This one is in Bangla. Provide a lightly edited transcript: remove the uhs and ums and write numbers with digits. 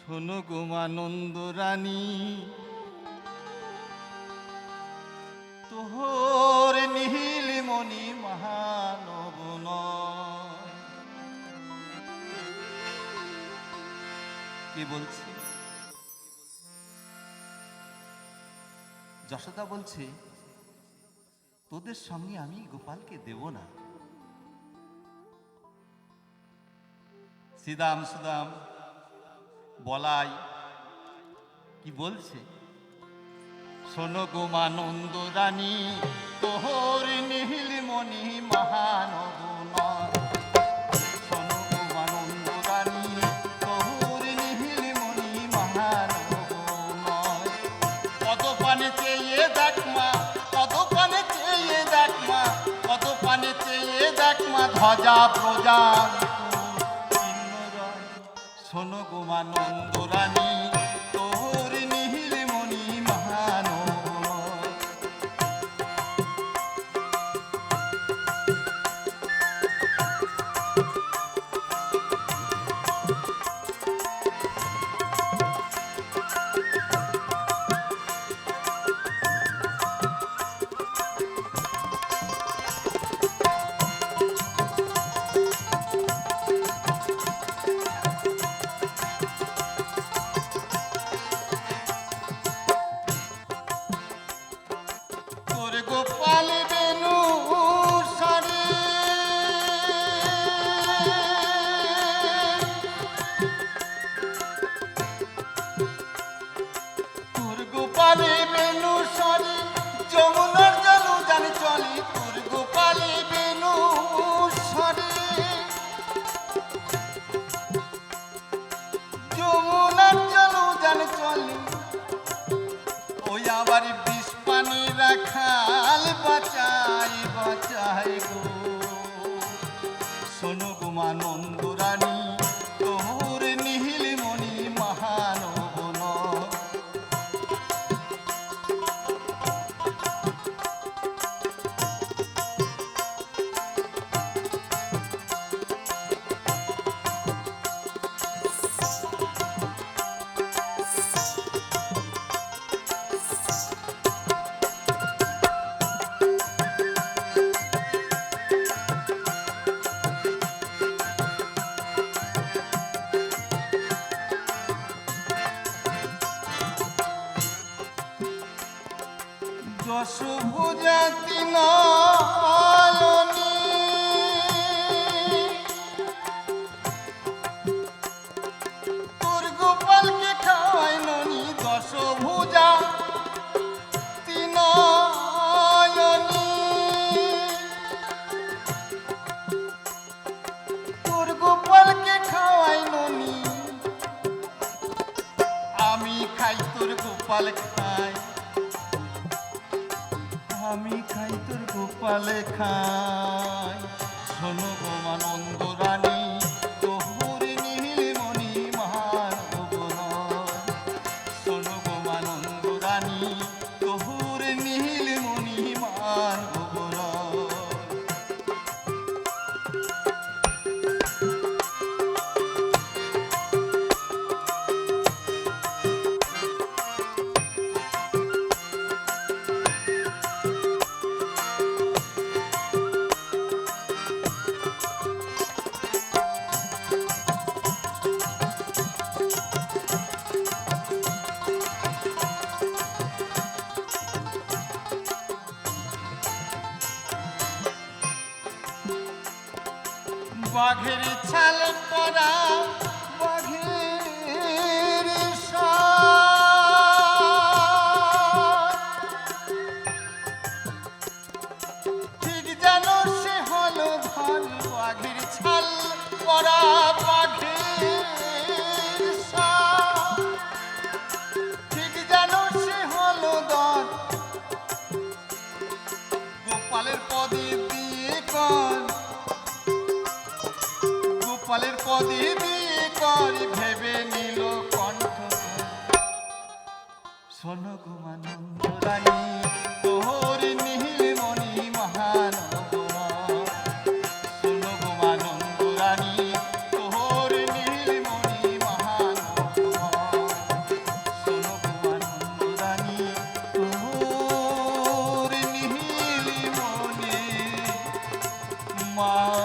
শোনো গো আনন্দ রানী, তোহর নীল মণি মহানব নয়। কে বলছে? যশোদা বলছে, তোদের সঙ্গে আমি গোপালকে দেব না। শ্রীদাম সুদাম বলাই কি বলছে? শোনো গো আনন্দ রানী, তোহর নীল মণি মহানব নয়। শোনো গো আনন্দ রানী, তোহর নীল মণি মহানব নয়। কত পানে চেয়ে দেখ মা, কত পানে চেয়ে দেখ মা, কত পানে চেয়ে দেখ মা, ধ্বজা প্রজা শোনো গো আনন্দ রানী, তোর নীল মণি মহানব নয়। গোপাল বেনু সারে, তোর গোপালে বেনু সারে, যমুনার জল জানি চলে। তোর গোপালে বেনু সারে, যমুনার জল জানি চলে। ওই আবার বিষ পানি রাখাল বাঁচাই বাঁচাই গো। শোনো গো আনন্দ রানী, তোর নীল মণি মহানব নয়। দশভুজা তিনয়নী, তোর গোপালকে খাওয়াই ননি। দশভুজা তিনয়নী, তোর গোপালকে খাওয়াই ননি। আমি খাই তোর গোপাল খাই, আমি খাই তোর গোপালে খাই। শোনো গো আনন্দ রানী, তোহর নীল মণি মহানব নয়। শোনো গো আনন্দ রানী, তোহর নীল মণি মহানব নয়। বাঘের ছাল পরা বাঘের ঠিক যেন সে হলো ধন। বাঘের ছাল পরা বাঘের ঠিক যেন সে হলো ধন। গোপালের পদে দিয়ে কর, গোপালের পদে দিয়ে কর ভেবে নিল কণ্ঠ। শোনো গো আনন্দ রানী, তোহর নীল মণি মহানব নয়। শোনো গো আনন্দ রানী, তোহর নীল মণি মহানব নয়। মা